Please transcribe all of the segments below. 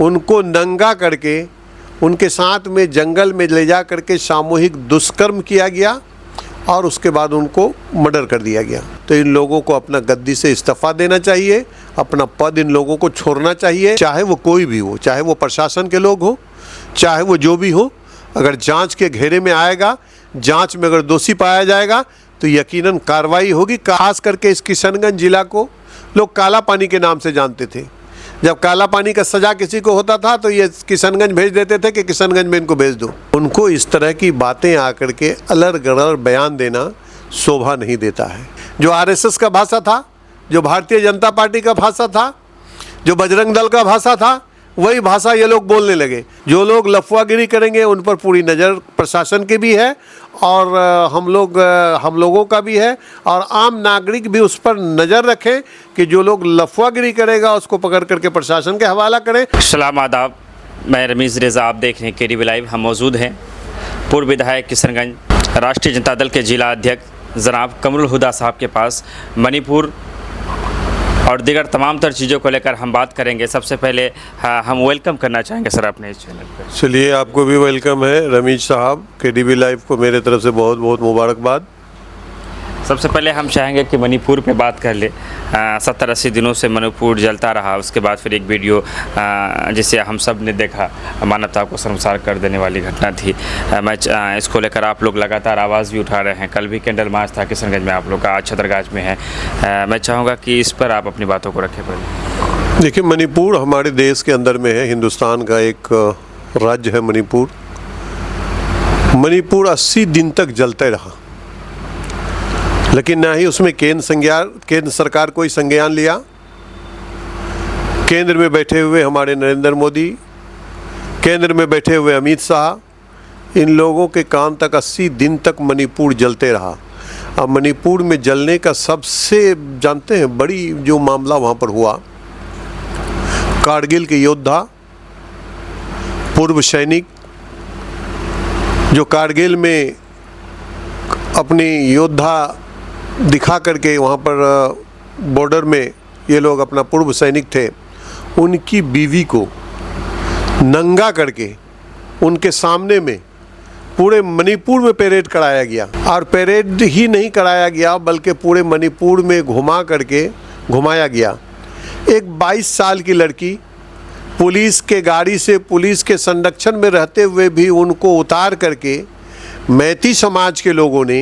उनको नंगा करके उनके साथ में जंगल में ले जा करके सामूहिक दुष्कर्म किया गया और उसके बाद उनको मर्डर कर दिया गया। तो इन लोगों को अपना गद्दी से इस्तीफा देना चाहिए, अपना पद इन लोगों को छोड़ना चाहिए, चाहे वो कोई भी हो, चाहे वो प्रशासन के लोग हो, चाहे वो जो भी हो। अगर जांच के घेरे में आएगा, जांच में अगर दोषी पाया जाएगा तो यकीनन कार्रवाई होगी। खास करके इस किशनगंज जिला को लोग काला पानी के नाम से जानते थे। जब काला पानी का सजा किसी को होता था तो ये किशनगंज भेज देते थे कि किशनगंज में इनको भेज दो। उनको इस तरह की बातें आकर के अलर गड़र बयान देना शोभा नहीं देता है। जो आरएसएस का भाषा था, जो भारतीय जनता पार्टी का भाषा था, जो बजरंग दल का भाषा था, वही भाषा ये लोग बोलने लगे। जो लोग लफवागिरी करेंगे उन पर पूरी नज़र प्रशासन की भी है और हम लोगों का भी है, और आम नागरिक भी उस पर नज़र रखें कि जो लोग लफवागिरी करेगा उसको पकड़ करके प्रशासन के हवाला करें। सलाम आदाब, मैं रमीज़ रेज़ा, आप देख रहे हैं केडीवी लाइव। हम मौजूद हैं पूर्व विधायक किशनगंज राष्ट्रीय जनता दल के जिला अध्यक्ष जनाब कमरुल हुदा साहब के पास। मणिपुर और दीगर तमाम तर चीज़ों को लेकर हम बात करेंगे। सबसे पहले हम वेलकम करना चाहेंगे सर अपने इस चैनल पर। चलिए, आपको भी वेलकम है रमीज साहब। केडीवी लाइव को मेरे तरफ से बहुत बहुत मुबारकबाद। सबसे पहले हम चाहेंगे कि मणिपुर पे बात कर ले। 70-80 दिनों से मणिपुर जलता रहा, उसके बाद फिर एक वीडियो जिसे हम सब ने देखा, मानवता को शर्मसार कर देने वाली घटना थी। मैं इसको लेकर आप लोग लगातार आवाज़ भी उठा रहे हैं। कल भी कैंडल मार्च था किशनगंज में आप लोग का, आज छतरगाछ में है। मैं चाहूँगा कि इस पर आप अपनी बातों को रखें। पहले देखिए, मणिपुर हमारे देश के अंदर में है, हिंदुस्तान का एक राज्य है मणिपुर। मणिपुर 80 दिन तक जलते रहा, लेकिन ना ही उसमें केंद्र सरकार कोई संज्ञान लिया। केंद्र में बैठे हुए हमारे नरेंद्र मोदी, केंद्र में बैठे हुए अमित शाह, इन लोगों के कान तक 80 दिन तक मणिपुर जलते रहा। अब मणिपुर में जलने का सबसे जानते हैं बड़ी जो मामला वहाँ पर हुआ, कारगिल के योद्धा, पूर्व सैनिक जो कारगिल में अपनी योद्धा दिखा करके वहाँ पर बॉर्डर में ये लोग अपना पूर्व सैनिक थे, उनकी बीवी को नंगा करके उनके सामने में पूरे मणिपुर में परेड कराया गया। और परेड ही नहीं कराया गया बल्कि पूरे मणिपुर में घुमाया गया। एक 22 साल की लड़की पुलिस के गाड़ी से पुलिस के संरक्षण में रहते हुए भी उनको उतार करके मैती समाज के लोगों ने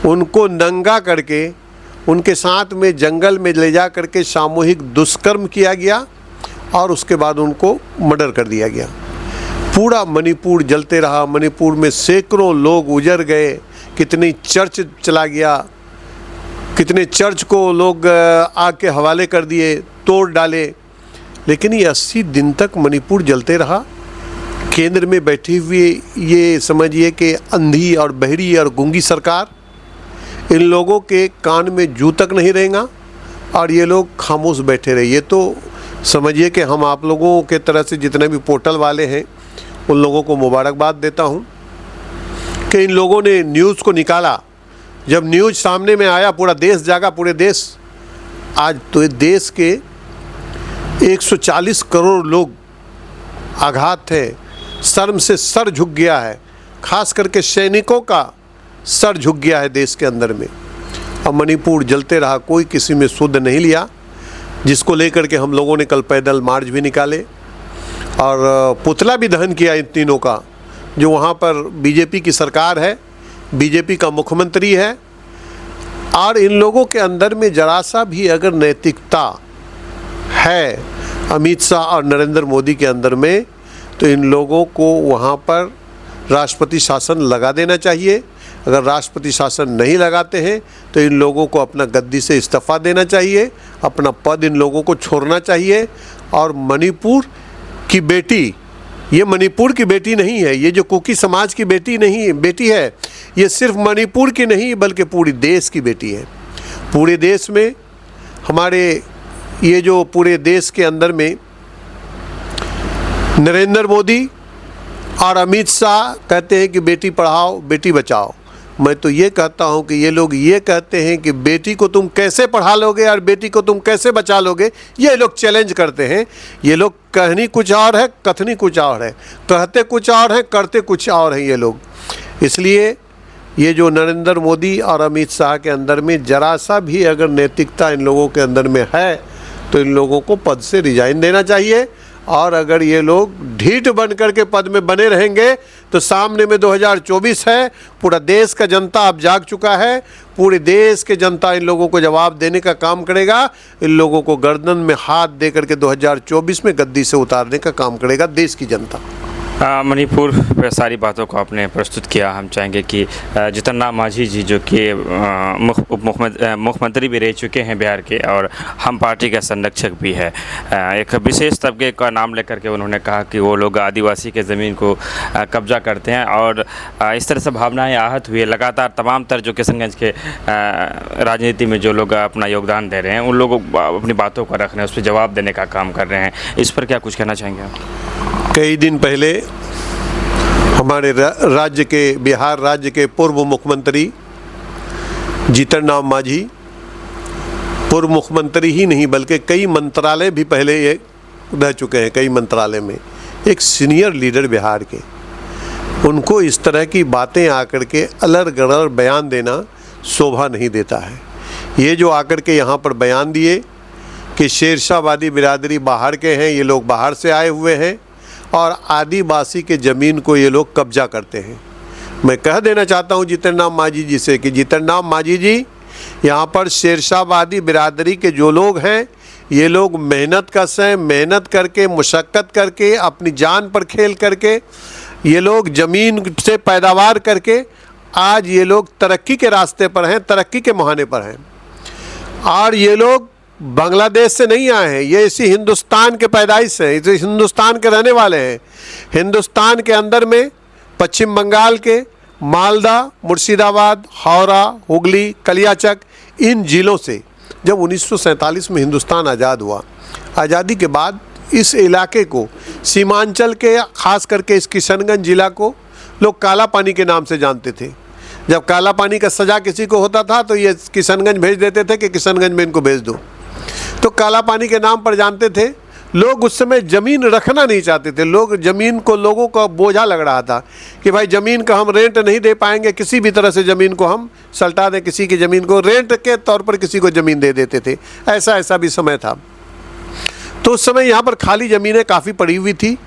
उनको नंगा करके उनके साथ में जंगल में ले जा करके सामूहिक दुष्कर्म किया गया और उसके बाद उनको मर्डर कर दिया गया। पूरा मणिपुर जलते रहा। मणिपुर में सैकड़ों लोग उजड़ गए, कितनी चर्च चला गया, कितने चर्च को लोग आग के हवाले कर दिए, तोड़ डाले। लेकिन ये 80 दिन तक मणिपुर जलते रहा। केंद्र में बैठी हुई ये समझिए कि अंधी और बहरी और गूंगी सरकार, इन लोगों के कान में जू तक नहीं रहेगा और ये लोग खामोश बैठे रहे। ये तो समझिए कि हम आप लोगों के तरह से जितने भी पोर्टल वाले हैं उन लोगों को मुबारकबाद देता हूँ कि इन लोगों ने न्यूज़ को निकाला। जब न्यूज़ सामने में आया, पूरा देश जागा। पूरे देश आज तो देश के 140 करोड़ लोग आघात थे, शर्म से सर झुक गया है। खास करके सैनिकों का सर झुक गया है देश के अंदर में। अब मणिपुर जलते रहा, कोई किसी में सुध नहीं लिया, जिसको लेकर के हम लोगों ने कल पैदल मार्च भी निकाले और पुतला भी दहन किया इन तीनों का। जो वहाँ पर बीजेपी की सरकार है, बीजेपी का मुख्यमंत्री है, और इन लोगों के अंदर में जरा सा भी अगर नैतिकता है अमित शाह और नरेंद्र मोदी के अंदर में, तो इन लोगों को वहाँ पर राष्ट्रपति शासन लगा देना चाहिए। अगर राष्ट्रपति शासन नहीं लगाते हैं तो इन लोगों को अपना गद्दी से इस्तीफा देना चाहिए, अपना पद इन लोगों को छोड़ना चाहिए। और मणिपुर की बेटी, ये मणिपुर की बेटी नहीं है, ये जो कुकी समाज की बेटी है, ये सिर्फ मणिपुर की नहीं बल्कि पूरी देश की बेटी है। पूरे देश में हमारे ये जो पूरे देश के अंदर में नरेंद्र मोदी और अमित शाह कहते हैं कि बेटी पढ़ाओ बेटी बचाओ। मैं तो ये कहता हूँ कि ये लोग ये कहते हैं कि बेटी को तुम कैसे पढ़ा लोगे और बेटी को तुम कैसे बचा लोगे, ये लोग चैलेंज करते हैं। ये लोग कहनी कुछ और है, कथनी कुछ और है, कहते कुछ और है, करते कुछ और हैं ये लोग। इसलिए ये जो नरेंद्र मोदी और अमित शाह के अंदर में जरा सा भी अगर नैतिकता इन लोगों के अंदर में है तो इन लोगों को पद से रिजाइन देना चाहिए। और अगर ये लोग ढीठ बन करके पद में बने रहेंगे तो सामने में 2024 है, पूरा देश का जनता अब जाग चुका है, पूरे देश के जनता इन लोगों को जवाब देने का काम करेगा, इन लोगों को गर्दन में हाथ दे करके 2024 में गद्दी से उतारने का काम करेगा देश की जनता। मणिपुर पे सारी बातों को आपने प्रस्तुत किया। हम चाहेंगे कि जीतन राम मांझी जी जो कि मुख्यमंत्री भी रह चुके हैं बिहार के और हम पार्टी का संरक्षक भी है, एक विशेष तबके का नाम लेकर के उन्होंने कहा कि वो लोग आदिवासी के ज़मीन को कब्जा करते हैं और इस तरह से भावनाएं आहत हुई है। लगातार तमाम तर जो किशनगंज के राजनीति में जो लोग अपना योगदान दे रहे हैं उन लोगों अपनी बातों को रख रहे हैं, उस पर जवाब देने का काम कर रहे हैं। इस पर क्या कुछ कहना चाहेंगे आप? कई दिन पहले हमारे राज्य के, बिहार राज्य के पूर्व मुख्यमंत्री जीतन राम मांझी, पूर्व मुख्यमंत्री ही नहीं बल्कि कई मंत्रालय भी पहले ये रह चुके हैं, कई मंत्रालय में, एक सीनियर लीडर बिहार के, उनको इस तरह की बातें आकर के अलर गड़र बयान देना शोभा नहीं देता है। ये जो आकर के यहाँ पर बयान दिए कि शेरशाहवादी बिरादरी बाहर के हैं, ये लोग बाहर से आए हुए हैं और आदिवासी के ज़मीन को ये लोग कब्जा करते हैं। मैं कह देना चाहता हूँ जीतन राम मांझी जी से कि जीतन राम मांझी जी, यहाँ पर शेरशाहवादी बिरादरी के जो लोग हैं ये लोग मेहनत कश हैं, मेहनत करके, मुशक्क़त करके, अपनी जान पर खेल करके ये लोग ज़मीन से पैदावार करके आज ये लोग तरक्की के रास्ते पर हैं, तरक्की के मुहाने पर हैं। और ये लोग बांग्लादेश से नहीं आए हैं, ये इसी हिंदुस्तान के पैदाइश हैं, इसी हिंदुस्तान के रहने वाले हैं। हिंदुस्तान के अंदर में पश्चिम बंगाल के मालदा, मुर्शिदाबाद, हावड़ा, हुगली, कलियाचक, इन ज़िलों से जब 1947 में हिंदुस्तान आज़ाद हुआ, आज़ादी के बाद इस इलाके को, सीमांचल के खास करके इस किशनगंज ज़िला को लोग काला पानी के नाम से जानते थे। जब काला पानी का सज़ा किसी को होता था तो ये किशनगंज भेज देते थे कि किशनगंज में इनको भेज दो, तो काला पानी के नाम पर जानते थे लोग। उस समय ज़मीन रखना नहीं चाहते थे लोग, ज़मीन को लोगों का बोझा लग रहा था कि भाई ज़मीन का हम रेंट नहीं दे पाएंगे, किसी भी तरह से ज़मीन को हम सल्टा दें, किसी की ज़मीन को रेंट के तौर पर किसी को ज़मीन दे देते थे। ऐसा भी समय था। तो उस समय यहाँ पर खाली ज़मीनें काफ़ी पड़ी हुई थी।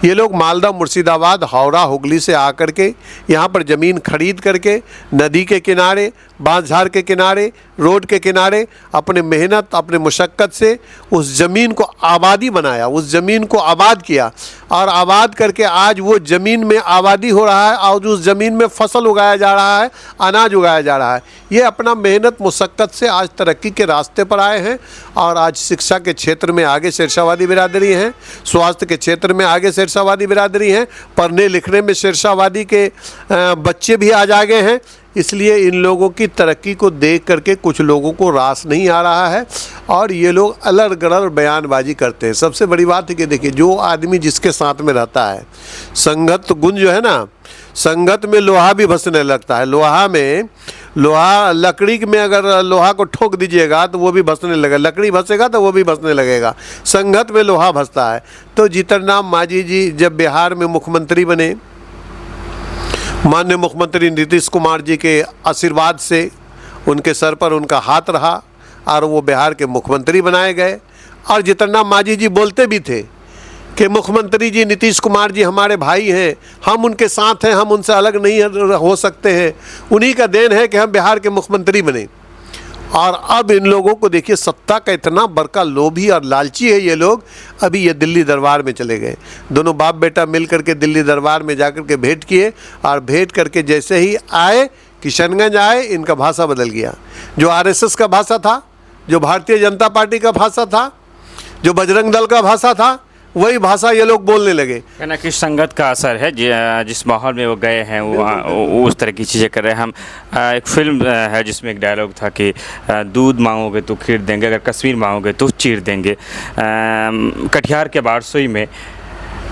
ये लोग मालदा, मुर्शिदाबाद, हावड़ा, हुगली से आकर के यहाँ पर ज़मीन खरीद करके नदी के किनारे, बांझझाड़ के किनारे, रोड के किनारे अपने मेहनत, अपने मुशक्क़त से उस ज़मीन को आबादी बनाया, उस ज़मीन को आबाद किया और आबाद करके आज वो ज़मीन में आबादी हो रहा है और उस ज़मीन में फसल उगाया जा रहा है, अनाज उगाया जा रहा है। ये अपना मेहनत मुशक्क़त से आज तरक्की के रास्ते पर आए हैं और आज शिक्षा के क्षेत्र में आगे शेरशाहवादी बिरादरी हैं, स्वास्थ्य के क्षेत्र में आगे शेरशाहवादी बिरादरी हैं, पढ़ने लिखने में शेरशाहवादी के बच्चे भी आज आगे हैं। इसलिए इन लोगों की तरक्की को देख करके कुछ लोगों को रास नहीं आ रहा है और ये लोग अलर गड़र बयानबाजी करते हैं। सबसे बड़ी बात है कि देखिए, जो आदमी जिसके साथ में रहता है, संगत गुण जो है ना, संगत में लोहा भी भसने लगता है। लोहा लकड़ी में अगर लोहा को ठोक दीजिएगा तो वो भी भसने लगेगा, लकड़ी भसेगा तो वो भी भसने लगेगा। संगत में लोहा भसता है। तो जीतन राम मांझी जी जब बिहार में मुख्यमंत्री बने, माननीय मुख्यमंत्री नीतीश कुमार जी के आशीर्वाद से उनके सर पर उनका हाथ रहा और वो बिहार के मुख्यमंत्री बनाए गए। और जीतन राम मांझी जी बोलते भी थे कि मुख्यमंत्री जी नीतीश कुमार जी हमारे भाई हैं, हम उनके साथ हैं, हम उनसे अलग नहीं हो सकते हैं, उन्हीं का देन है कि हम बिहार के मुख्यमंत्री बने। और अब इन लोगों को देखिए, सत्ता का इतना बड़का लोभी और लालची है ये लोग। अभी ये दिल्ली दरबार में चले गए, दोनों बाप बेटा मिल करके दिल्ली दरबार में जाकर के भेंट किए और भेंट करके जैसे ही आए, किशनगंज आए, इनका भाषा बदल गया। जो आरएसएस का भाषा था, जो भारतीय जनता पार्टी का भाषा था, जो बजरंग दल का भाषा था, वही भाषा ये लोग बोलने लगे। कहना कि संगत का असर है, जिस माहौल में वो गए हैं वो उस तरह की चीज़ें कर रहे हैं। हम एक फिल्म है जिसमें एक डायलॉग था कि दूध मांगोगे तो खीर देंगे, अगर कश्मीर मांगोगे तो चीर देंगे। कटिहार के बारसोई में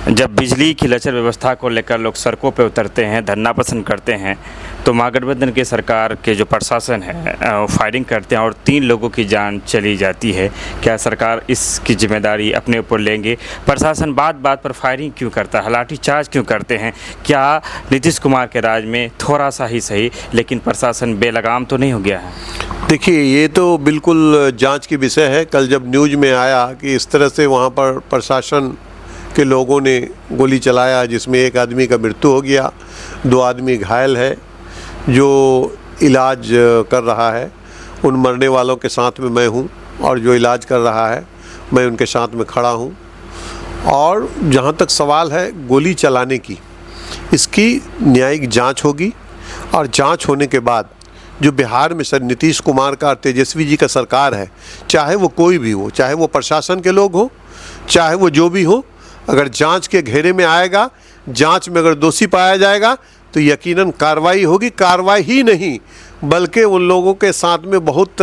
जब बिजली की लचर व्यवस्था को लेकर लोग सड़कों पर उतरते हैं, धरना पसंद करते हैं, तो महागठबंधन के सरकार के जो प्रशासन है वो फायरिंग करते हैं और 3 लोगों की जान चली जाती है। क्या सरकार इसकी जिम्मेदारी अपने ऊपर लेंगे? प्रशासन बात बात पर फायरिंग क्यों करता है, लाठीचार्ज क्यों करते हैं? क्या नीतीश कुमार के राज में थोड़ा सा ही सही लेकिन प्रशासन बेलगाम तो नहीं हो गया है? देखिए, ये तो बिल्कुल जांच की विषय है। कल जब न्यूज़ में आया कि इस तरह से वहाँ पर प्रशासन के लोगों ने गोली चलाया जिसमें एक आदमी का मृत्यु हो गया, 2 आदमी घायल है जो इलाज कर रहा है। उन मरने वालों के साथ में मैं हूँ और जो इलाज कर रहा है मैं उनके साथ में खड़ा हूँ। और जहाँ तक सवाल है गोली चलाने की, इसकी न्यायिक जांच होगी और जांच होने के बाद जो बिहार में सर नीतीश कुमार का, तेजस्वी जी का सरकार है, चाहे वो कोई भी हो, चाहे वो प्रशासन के लोग हो, चाहे वो जो भी हो, अगर जांच के घेरे में आएगा, जांच में अगर दोषी पाया जाएगा तो यकीनन कार्रवाई होगी। कार्रवाई ही नहीं बल्कि उन लोगों के साथ में बहुत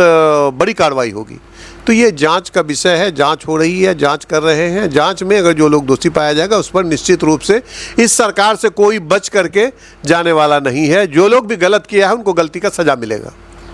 बड़ी कार्रवाई होगी। तो ये जांच का विषय है, जांच हो रही है, जांच कर रहे हैं। जांच में अगर जो लोग दोषी पाया जाएगा उस पर निश्चित रूप से इस सरकार से कोई बच करके जाने वाला नहीं है। जो लोग भी गलत किया है उनको गलती का सज़ा मिलेगा।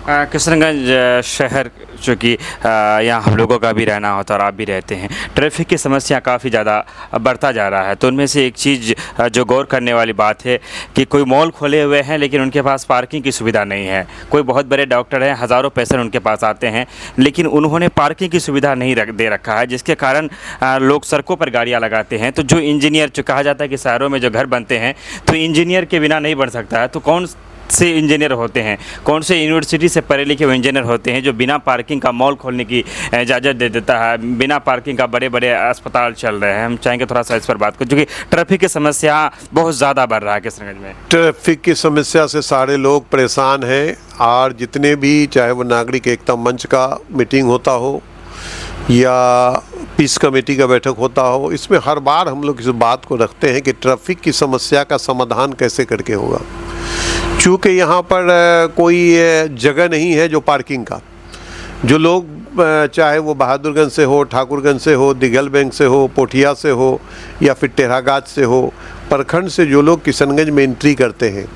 किशनगंज शहर चूँकि यहाँ हम लोगों का भी रहना होता है और आप भी रहते हैं, ट्रैफिक की समस्या काफ़ी ज़्यादा बढ़ता जा रहा है। तो उनमें से एक चीज़ जो गौर करने वाली बात है कि कोई मॉल खोले हुए हैं लेकिन उनके पास पार्किंग की सुविधा नहीं है। कोई बहुत बड़े डॉक्टर हैं, हज़ारों पेशेंट उनके पास आते हैं लेकिन उन्होंने पार्किंग की सुविधा नहीं दे रखा है, जिसके कारण लोग सड़कों पर गाड़ियाँ लगाते हैं। तो जो इंजीनियर, जो कहा जाता है कि शहरों में जो घर बनते हैं तो इंजीनियर के बिना नहीं बन सकता है, तो कौन से इंजीनियर होते हैं, कौन से यूनिवर्सिटी से पढ़े लिखे हुए इंजीनियर होते हैं जो बिना पार्किंग का मॉल खोलने की इजाज़त दे देता है, बिना पार्किंग का बड़े बड़े अस्पताल चल रहे हैं? हम चाहेंगे थोड़ा सा इस पर बात करें, क्योंकि ट्रैफिक की समस्या बहुत ज़्यादा बढ़ रहा है किशनगंज में। ट्रैफिक की समस्या से सारे लोग परेशान हैं और जितने भी, चाहे वो नागरिक एकता मंच का मीटिंग होता हो या पीस कमेटी का बैठक होता हो, इसमें हर बार हम लोग इस बात को रखते हैं कि ट्रैफिक की समस्या का समाधान कैसे करके होगा। चूँकि यहाँ पर कोई जगह नहीं है जो पार्किंग का, जो लोग चाहे वो बहादुरगंज से हो, ठाकुरगंज से हो, दिघल बैंक से हो, पोठिया से हो या फिर टेढ़ागाछ से हो, प्रखंड से जो लोग किशनगंज में एंट्री करते हैं,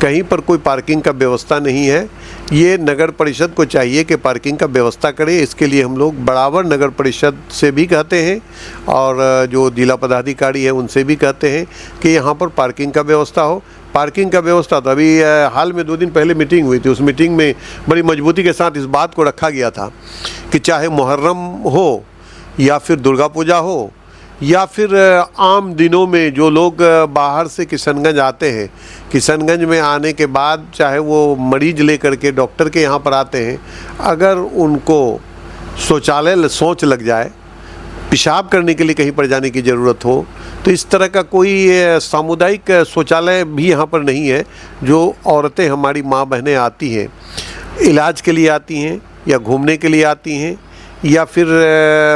कहीं पर कोई पार्किंग का व्यवस्था नहीं है। ये नगर परिषद को चाहिए कि पार्किंग का व्यवस्था करे। इसके लिए हम लोग बराबर नगर परिषद से भी कहते हैं और जो जिला पदाधिकारी है उनसे भी कहते हैं कि यहाँ पर पार्किंग का व्यवस्था हो। पार्किंग का व्यवस्था तो अभी हाल में 2 दिन पहले मीटिंग हुई थी, उस मीटिंग में बड़ी मजबूती के साथ इस बात को रखा गया था कि चाहे मुहर्रम हो या फिर दुर्गा पूजा हो या फिर आम दिनों में जो लोग बाहर से किशनगंज आते हैं, किशनगंज में आने के बाद चाहे वो मरीज लेकर के डॉक्टर के यहाँ पर आते हैं, अगर उनको शौचालय सोच लग जाए, पेशाब करने के लिए कहीं पर जाने की ज़रूरत हो, तो इस तरह का कोई सामुदायिक शौचालय भी यहाँ पर नहीं है। जो औरतें, हमारी माँ बहनें आती हैं, इलाज के लिए आती हैं या घूमने के लिए आती हैं या फिर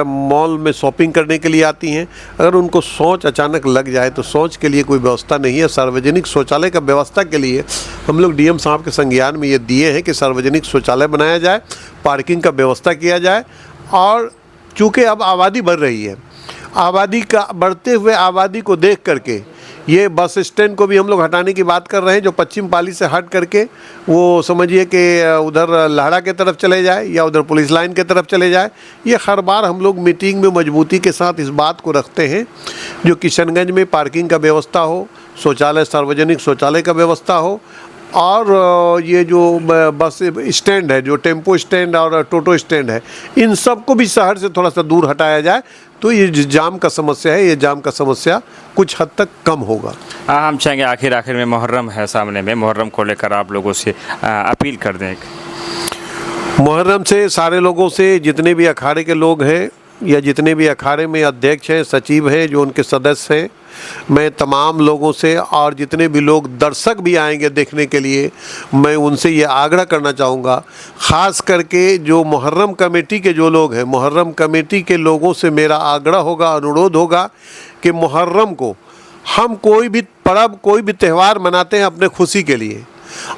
मॉल में शॉपिंग करने के लिए आती हैं, अगर उनको शौच अचानक लग जाए तो शौच के लिए कोई व्यवस्था नहीं है। सार्वजनिक शौचालय का व्यवस्था के लिए हम लोग डीएम साहब के संज्ञान में ये दिए हैं कि सार्वजनिक शौचालय बनाया जाए, पार्किंग का व्यवस्था किया जाए। और चूँकि अब आबादी बढ़ रही है, आबादी का बढ़ते हुए आबादी को देख करके ये बस स्टैंड को भी हम लोग हटाने की बात कर रहे हैं, जो पश्चिम पाली से हट करके वो समझिए कि उधर लाहड़ा के तरफ चले जाए या उधर पुलिस लाइन के तरफ चले जाए। ये हर बार हम लोग मीटिंग में मजबूती के साथ इस बात को रखते हैं जो किशनगंज में पार्किंग का व्यवस्था हो, शौचालय, सार्वजनिक शौचालय का व्यवस्था हो और ये जो बस स्टैंड है, जो टेम्पो स्टैंड और टोटो स्टैंड है, इन सब को भी शहर से थोड़ा सा दूर हटाया जाए तो ये जाम का समस्या है, ये जाम का समस्या कुछ हद तक कम होगा। हम चाहेंगे आखिर में मुहर्रम है सामने में, मुहर्रम को लेकर आप लोगों से अपील कर दें। मुहर्रम से सारे लोगों से, जितने भी अखाड़े के लोग हैं या जितने भी अखाड़े में अध्यक्ष हैं, सचिव हैं, जो उनके सदस्य हैं, मैं तमाम लोगों से और जितने भी लोग दर्शक भी आएंगे देखने के लिए, मैं उनसे ये आग्रह करना चाहूँगा, ख़ास करके जो मुहर्रम कमेटी के जो लोग हैं, मुहर्रम कमेटी के लोगों से मेरा आग्रह होगा, अनुरोध होगा कि मुहर्रम को हम कोई भी पर्व, कोई भी त्यौहार मनाते हैं अपने खुशी के लिए,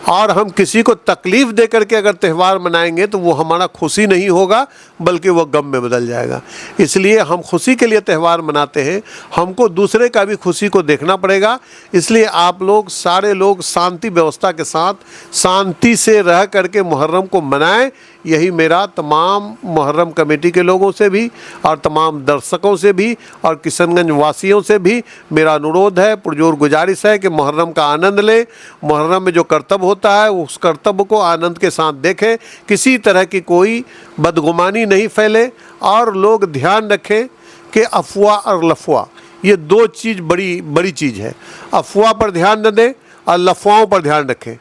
और हम किसी को तकलीफ़ दे करके अगर त्यौहार मनाएंगे तो वो हमारा खुशी नहीं होगा बल्कि वो गम में बदल जाएगा। इसलिए हम खुशी के लिए त्यौहार मनाते हैं, हमको दूसरे का भी खुशी को देखना पड़ेगा। इसलिए आप लोग सारे लोग शांति व्यवस्था के साथ शांति से रह करके मुहर्रम को मनाएं। यही मेरा तमाम मुहर्रम कमेटी के लोगों से भी और तमाम दर्शकों से भी और किशनगंज वासियों से भी मेरा अनुरोध है, पुरजोर गुजारिश है कि मुहर्रम का आनंद लें। मुहर्रम में जो कर्तव्य होता है उस कर्तव्य को आनंद के साथ देखें, किसी तरह की कोई बदगुमानी नहीं फैले। और लोग ध्यान रखें कि अफवाह और लफवा ये दो चीज़ बड़ी चीज़ है। अफवाह पर ध्यान न दें और लफवाओं पर ध्यान रखें।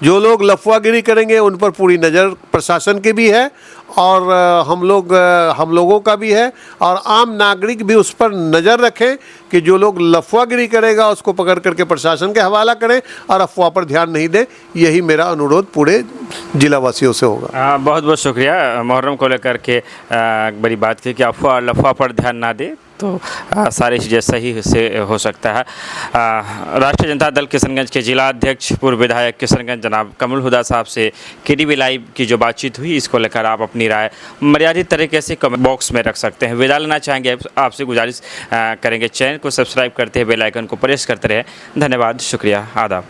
जो लोग लफवागिरी करेंगे उन पर पूरी नज़र प्रशासन की भी है और हम लोगों का भी है, और आम नागरिक भी उस पर नज़र रखें कि जो लोग लफवागिरी करेगा उसको पकड़ करके प्रशासन के हवाला करें और अफवाह पर ध्यान नहीं दें। यही मेरा अनुरोध पूरे जिलावासियों से होगा। बहुत बहुत शुक्रिया। मुहर्रम को लेकर के बड़ी बात की कि अफवाह लफवाह पर ध्यान ना दे तो सारी चीज़ें सही से हो सकता है। राष्ट्रीय जनता दल किशनगंज के जिला अध्यक्ष पूर्व विधायक किशनगंज जनाब कमल हुदा साहब से KDV लाइव की जो बातचीत हुई, इसको लेकर आप अपनी राय मर्यादित तरीके से कमेंट बॉक्स में रख सकते हैं। विदा लेना चाहेंगे आपसे गुजारिश करेंगे चैनल को सब्सक्राइब करते हैं, बेल आइकन को प्रेस करते रहें। धन्यवाद, शुक्रिया, आदाब।